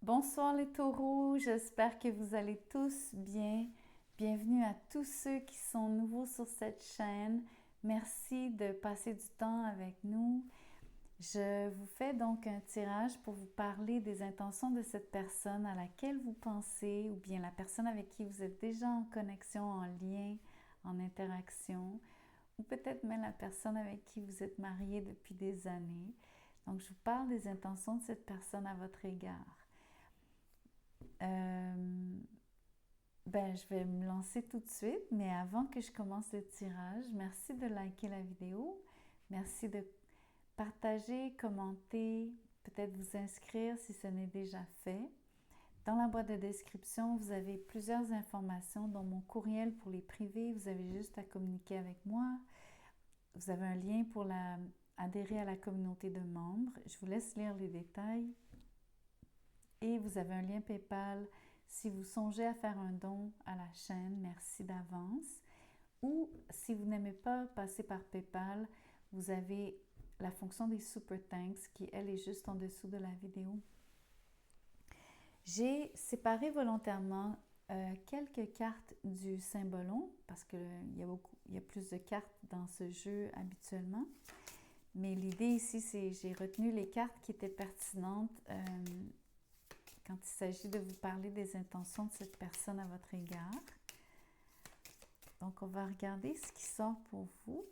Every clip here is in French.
Bonsoir les taureaux, j'espère que vous allez tous bien. Bienvenue à tous ceux qui sont nouveaux sur cette chaîne. Merci de passer du temps avec nous. Je vous fais donc un tirage pour vous parler des intentions de cette personne à laquelle vous pensez ou bien la personne avec qui vous êtes déjà en connexion, en lien, en interaction ou peut-être même la personne avec qui vous êtes marié depuis des années. Donc, je vous parle des intentions de cette personne à votre égard. Je vais me lancer tout de suite, mais avant que je commence le tirage, merci de liker la vidéo, merci de partager, commenter, peut-être vous inscrire si ce n'est déjà fait. Dans la boîte de description, vous avez plusieurs informations, dont mon courriel pour les privés, vous avez juste à communiquer avec moi. Vous avez un lien pour adhérer à la communauté de membres. Je vous laisse lire les détails. Et vous avez un lien PayPal si vous songez à faire un don à la chaîne, merci d'avance. Ou si vous n'aimez pas passer par PayPal, vous avez la fonction des Super Thanks qui, elle, est juste en dessous de la vidéo. J'ai séparé volontairement quelques cartes du Symbolon parce qu'il y a plus de cartes dans ce jeu habituellement. Mais l'idée ici, c'est j'ai retenu les cartes qui étaient pertinentes quand il s'agit de vous parler des intentions de cette personne à votre égard. Donc, on va regarder ce qui sort pour vous.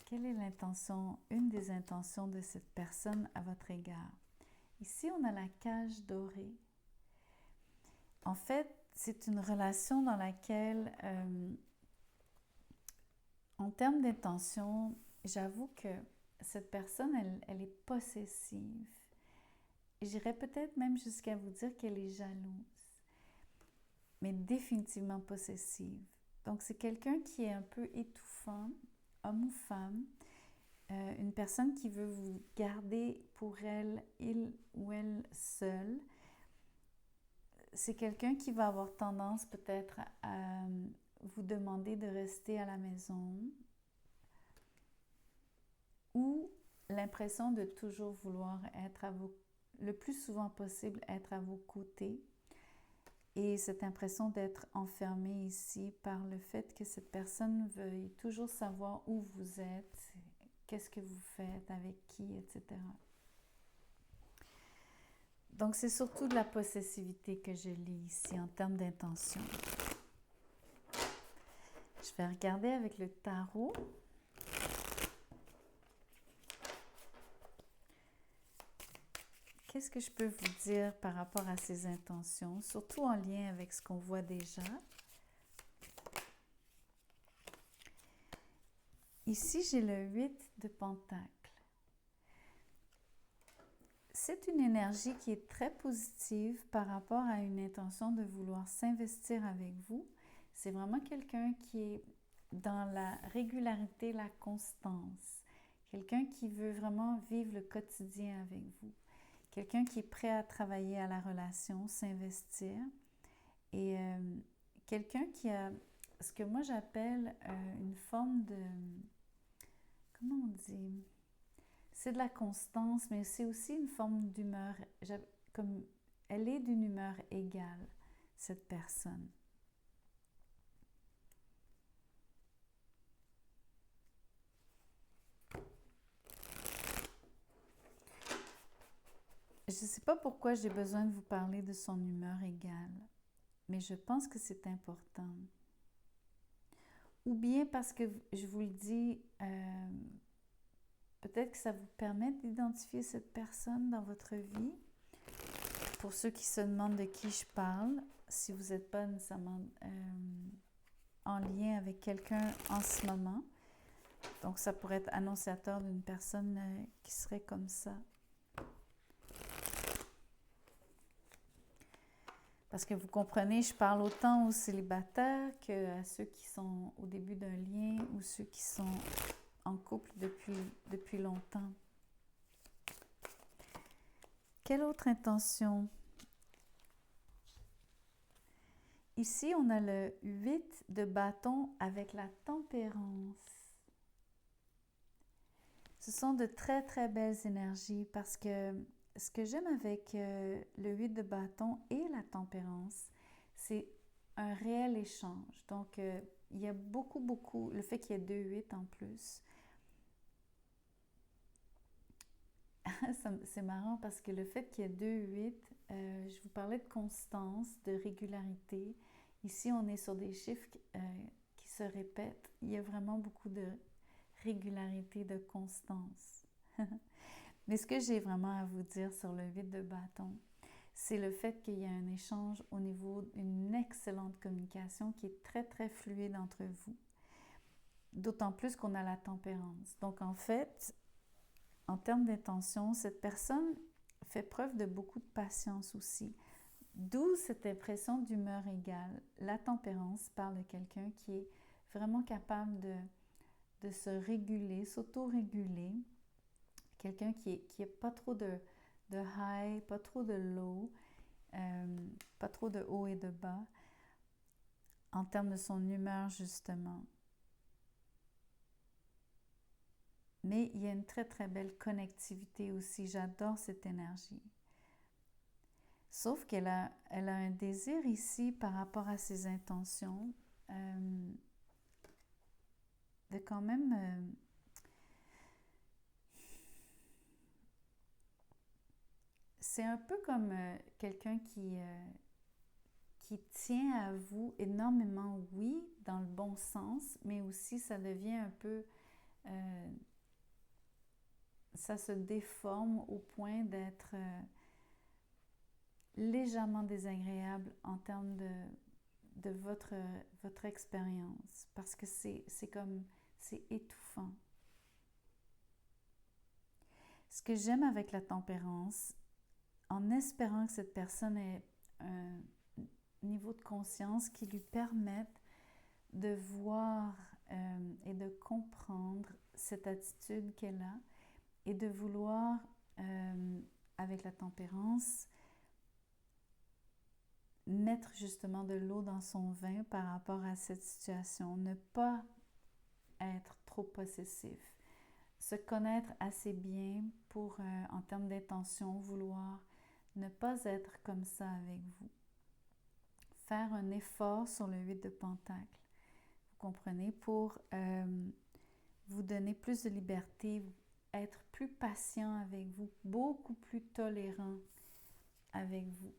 Quelle est l'intention, une des intentions de cette personne à votre égard? Ici, on a la cage dorée. En fait, c'est une relation dans laquelle, en termes d'intention, j'avoue que cette personne, elle est possessive. J'irais peut-être même jusqu'à vous dire qu'elle est jalouse, mais définitivement possessive. Donc, c'est quelqu'un qui est un peu étouffant, homme ou femme, une personne qui veut vous garder pour elle, il ou elle seule. C'est quelqu'un qui va avoir tendance peut-être à vous demander de rester à la maison ou l'impression de toujours vouloir être le plus souvent possible être à vos côtés. Et cette impression d'être enfermée ici par le fait que cette personne veuille toujours savoir où vous êtes, qu'est-ce que vous faites, avec qui, etc. Donc, c'est surtout de la possessivité que je lis ici en termes d'intention. Je vais regarder avec le tarot. Qu'est-ce que je peux vous dire par rapport à ces intentions, surtout en lien avec ce qu'on voit déjà? Ici, j'ai le 8 de Pentacles. C'est une énergie qui est très positive par rapport à une intention de vouloir s'investir avec vous. C'est vraiment quelqu'un qui est dans la régularité, la constance. Quelqu'un qui veut vraiment vivre le quotidien avec vous. Quelqu'un qui est prêt à travailler à la relation, s'investir. Et quelqu'un qui a ce que moi j'appelle une forme de... Comment on dit? C'est de la constance, mais c'est aussi une forme d'humeur. Comme elle est d'une humeur égale, cette personne. Je ne sais pas pourquoi j'ai besoin de vous parler de son humeur égale, mais je pense que c'est important. Ou bien parce que je vous le dis, peut-être que ça vous permet d'identifier cette personne dans votre vie. Pour ceux qui se demandent de qui je parle, si vous n'êtes pas nécessairement en lien avec quelqu'un en ce moment, donc ça pourrait être annonciateur d'une personne qui serait comme ça. Parce que vous comprenez, je parle autant aux célibataires qu'à ceux qui sont au début d'un lien ou ceux qui sont en couple depuis longtemps. Quelle autre intention? Ici, on a le 8 de bâton avec la tempérance. Ce sont de très, très belles énergies parce que ce que j'aime avec le 8 de bâton et la tempérance, c'est un réel échange. Donc, il y a beaucoup, le fait qu'il y ait 2 8 en plus. C'est marrant parce que le fait qu'il y ait 2 8, je vous parlais de constance, de régularité. Ici, on est sur des chiffres qui se répètent. Il y a vraiment beaucoup de régularité, de constance. Mais ce que j'ai vraiment à vous dire sur le 8 de bâton, c'est le fait qu'il y a un échange au niveau d'une excellente communication qui est très, très fluide entre vous. D'autant plus qu'on a la tempérance. Donc, en fait, en termes d'intention, cette personne fait preuve de beaucoup de patience aussi. D'où cette impression d'humeur égale. La tempérance parle de quelqu'un qui est vraiment capable de se réguler, s'auto-réguler. Quelqu'un qui est pas trop de high, pas trop de low, pas trop de haut et de bas, en termes de son humeur justement. Mais il y a une très très belle connectivité aussi, j'adore cette énergie. Sauf qu'elle a un désir ici par rapport à ses intentions de quand même c'est un peu comme quelqu'un qui tient à vous énormément, oui, dans le bon sens, mais aussi ça devient un peu, ça se déforme au point d'être légèrement désagréable en termes de votre expérience, parce que c'est étouffant. Ce que j'aime avec la tempérance, en espérant que cette personne ait un niveau de conscience qui lui permette de voir et de comprendre cette attitude qu'elle a et de vouloir, avec la tempérance, mettre justement de l'eau dans son vin par rapport à cette situation, ne pas être trop possessif, se connaître assez bien pour, en termes d'intention, vouloir ne pas être comme ça avec vous. Faire un effort sur le 8 de Pentacle, vous comprenez, pour vous donner plus de liberté, être plus patient avec vous, beaucoup plus tolérant avec vous.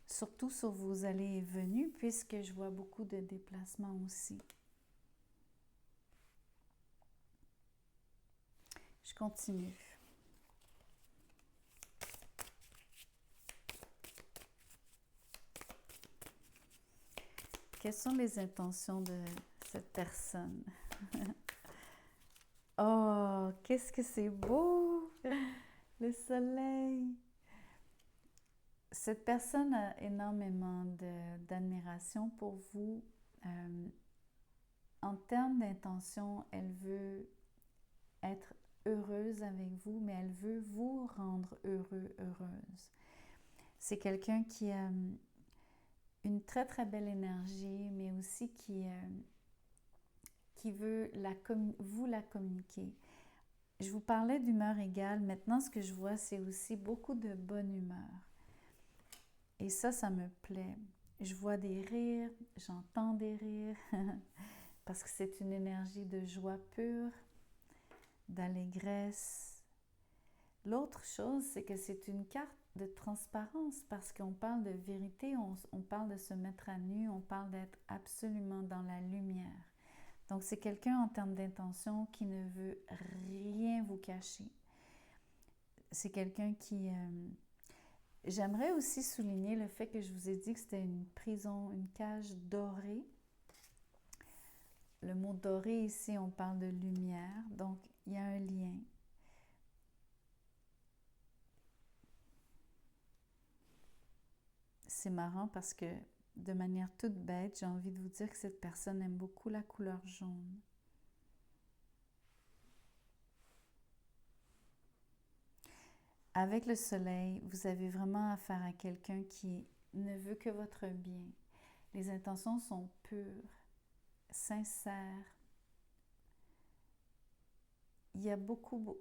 Surtout sur vos allées et venues, puisque je vois beaucoup de déplacements aussi. Je continue. Quelles sont les intentions de cette personne? Oh, qu'est-ce que c'est beau! Le soleil! Cette personne a énormément d'admiration pour vous. En termes d'intention, elle veut être heureuse avec vous, mais elle veut vous rendre heureux, heureuse. C'est quelqu'un qui a une très très belle énergie, mais aussi qui veut vous la communiquer. Je vous parlais d'humeur égale. Maintenant, ce que je vois, c'est aussi beaucoup de bonne humeur. Et ça me plaît. Je vois des rires, j'entends des rires, parce que c'est une énergie de joie pure, d'allégresse. L'autre chose, c'est que c'est une carte de transparence, parce qu'on parle de vérité, on parle de se mettre à nu, on parle d'être absolument dans la lumière. Donc, c'est quelqu'un en termes d'intention qui ne veut rien vous cacher. C'est quelqu'un qui... J'aimerais aussi souligner le fait que je vous ai dit que c'était une prison, une cage dorée. Le mot doré ici, on parle de lumière, donc il y a un lien. C'est marrant parce que de manière toute bête, j'ai envie de vous dire que cette personne aime beaucoup la couleur jaune. Avec le soleil, vous avez vraiment affaire à quelqu'un qui ne veut que votre bien. Les intentions sont pures, sincères. il y a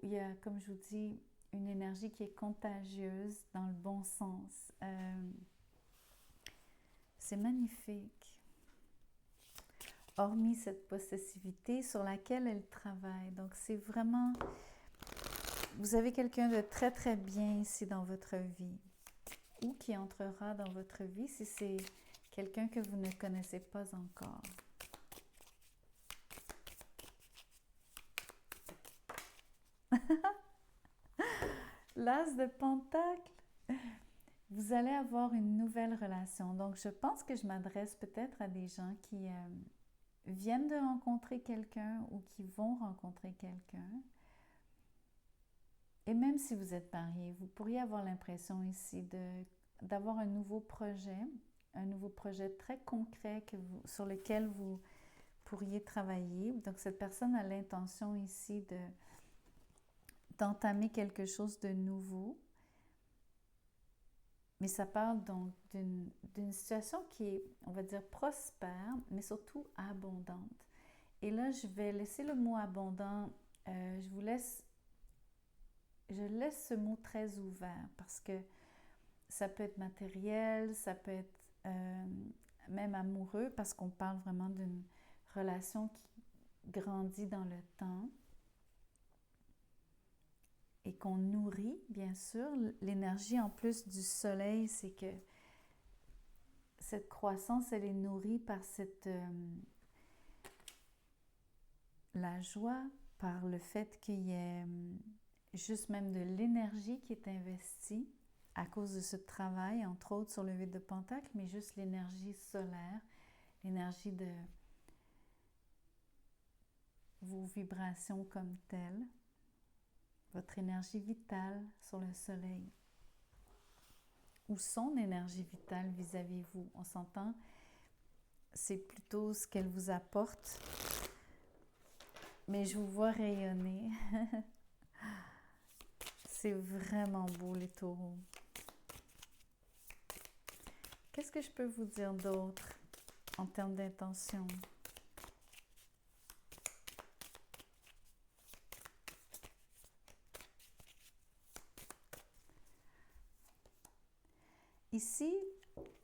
il y a, comme je vous dis, une énergie qui est contagieuse dans le bon sens. C'est magnifique. Hormis cette possessivité sur laquelle elle travaille. Donc, c'est vraiment... Vous avez quelqu'un de très, très bien ici dans votre vie. Ou qui entrera dans votre vie si c'est quelqu'un que vous ne connaissez pas encore. L'As de Pentacle. Vous allez avoir une nouvelle relation. Donc, je pense que je m'adresse peut-être à des gens qui viennent de rencontrer quelqu'un ou qui vont rencontrer quelqu'un. Et même si vous êtes marié, vous pourriez avoir l'impression ici d'avoir un nouveau projet très concret sur lequel vous pourriez travailler. Donc, cette personne a l'intention ici d'entamer quelque chose de nouveau. Mais ça parle donc d'une situation qui est, on va dire, prospère, mais surtout abondante. Et là, je vais laisser le mot abondant, je laisse ce mot très ouvert parce que ça peut être matériel, ça peut être même amoureux parce qu'on parle vraiment d'une relation qui grandit dans le temps et qu'on nourrit, bien sûr. L'énergie en plus du soleil, c'est que cette croissance, elle est nourrie par la joie, par le fait qu'il y ait juste même de l'énergie qui est investie à cause de ce travail, entre autres sur le 8 de Pentacle, mais juste l'énergie solaire, l'énergie de vos vibrations comme telles, votre énergie vitale sur le soleil, ou son énergie vitale vis-à-vis vous. On s'entend, c'est plutôt ce qu'elle vous apporte, mais je vous vois rayonner. C'est vraiment beau, les taureaux. Qu'est-ce que je peux vous dire d'autre en termes d'intention? Ici,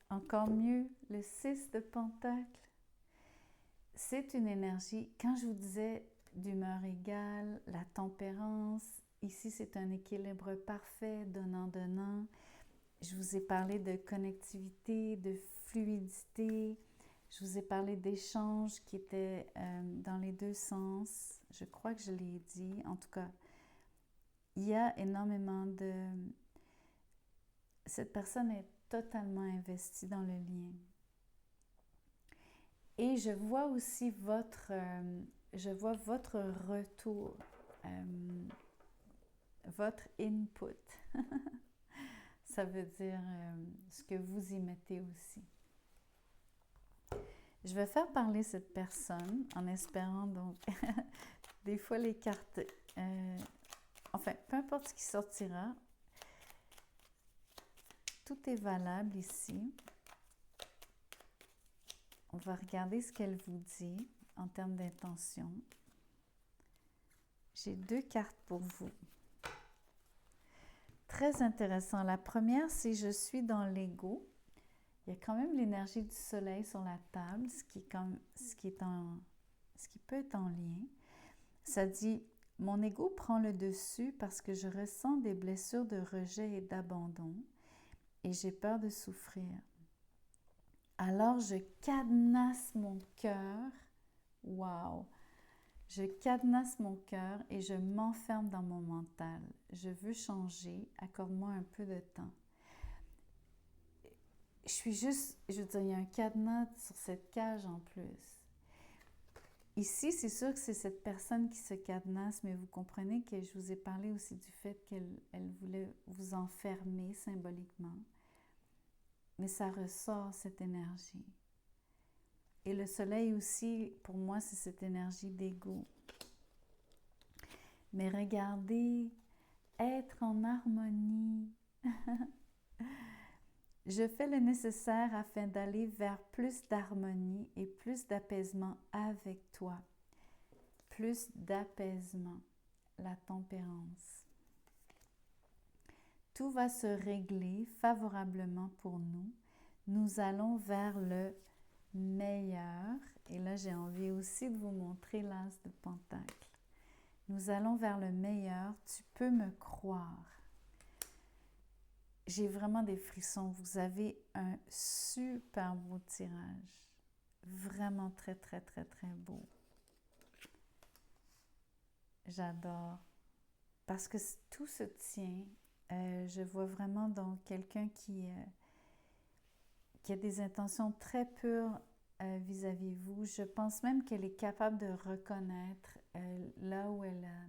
encore mieux, le 6 de Pentacle. C'est une énergie, quand je vous disais d'humeur égale, la tempérance, ici c'est un équilibre parfait, donnant-donnant. Je vous ai parlé de connectivité, de fluidité. Je vous ai parlé d'échanges qui étaient dans les deux sens. Je crois que je l'ai dit. En tout cas, il y a énormément de... Cette personne est totalement investie dans le lien. Et je vois aussi votre retour, votre input. Ça veut dire ce que vous y mettez aussi. Je vais faire parler cette personne en espérant donc, des fois les cartes, enfin, peu importe ce qui sortira, tout est valable ici. On va regarder ce qu'elle vous dit en termes d'intention. J'ai 2 cartes pour vous. Très intéressant. La première, c'est « Je suis dans l'ego ». Il y a quand même l'énergie du soleil sur la table, ce qui peut être en lien. Ça dit « Mon ego prend le dessus parce que je ressens des blessures de rejet et d'abandon et j'ai peur de souffrir. Alors je cadenasse mon cœur. » Wow! Je cadenasse mon cœur et je m'enferme dans mon mental. Je veux changer, accorde-moi un peu de temps. Je veux dire, il y a un cadenas sur cette cage en plus. Ici, c'est sûr que c'est cette personne qui se cadenasse, mais vous comprenez que je vous ai parlé aussi du fait qu'elle voulait vous enfermer symboliquement. Mais ça ressort, cette énergie. Et le soleil aussi, pour moi, c'est cette énergie d'ego. Mais regardez, être en harmonie. Je fais le nécessaire afin d'aller vers plus d'harmonie et plus d'apaisement avec toi. Plus d'apaisement. la tempérance. Tout va se régler favorablement pour nous. Nous allons vers le meilleur. Et là, j'ai envie aussi de vous montrer l'as de Pentacle. Nous allons vers le meilleur. Tu peux me croire. J'ai vraiment des frissons. Vous avez un super beau tirage. Vraiment très, très, très, très beau. J'adore. Parce que tout se tient. Je vois vraiment donc quelqu'un qui a des intentions très pures vis-à-vis de vous. Je pense même qu'elle est capable de reconnaître là où elle a,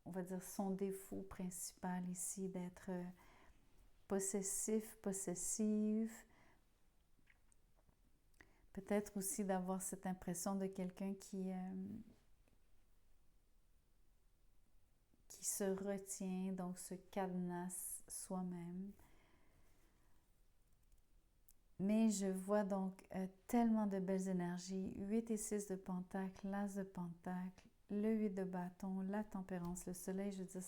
on va dire, son défaut principal ici, d'être possessif, possessive. Peut-être aussi d'avoir cette impression de quelqu'un qui se retient, donc se cadenasse soi-même. Mais je vois donc tellement de belles énergies. 8 et 6 de Pentacle, l'As de Pentacle, le 8 de bâton, la tempérance, le soleil. Je veux dire,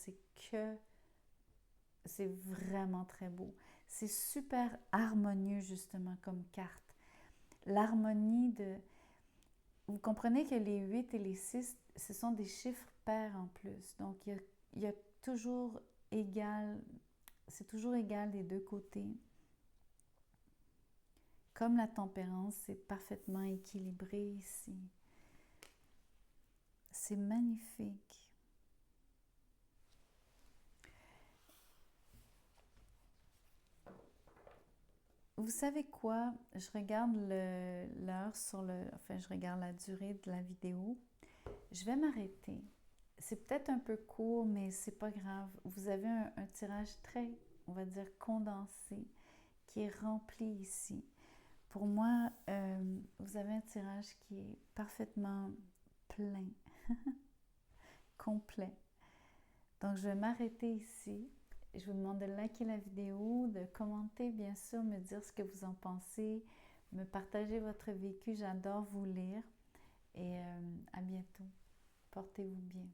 c'est vraiment très beau. C'est super harmonieux justement comme carte. L'harmonie de... Vous comprenez que les 8 et les 6, ce sont des chiffres pairs en plus. Donc, il y a toujours égal, c'est toujours égal des deux côtés. Comme la tempérance, c'est parfaitement équilibré ici. C'est magnifique. Vous savez quoi? Je regarde l'heure je regarde la durée de la vidéo. Je vais m'arrêter. C'est peut-être un peu court, mais c'est pas grave. Vous avez un tirage très, on va dire, condensé, qui est rempli ici. Pour moi, vous avez un tirage qui est parfaitement plein, complet. Donc, je vais m'arrêter ici. Je vous demande de liker la vidéo, de commenter, bien sûr, me dire ce que vous en pensez, me partager votre vécu. J'adore vous lire. Et à bientôt. Portez-vous bien.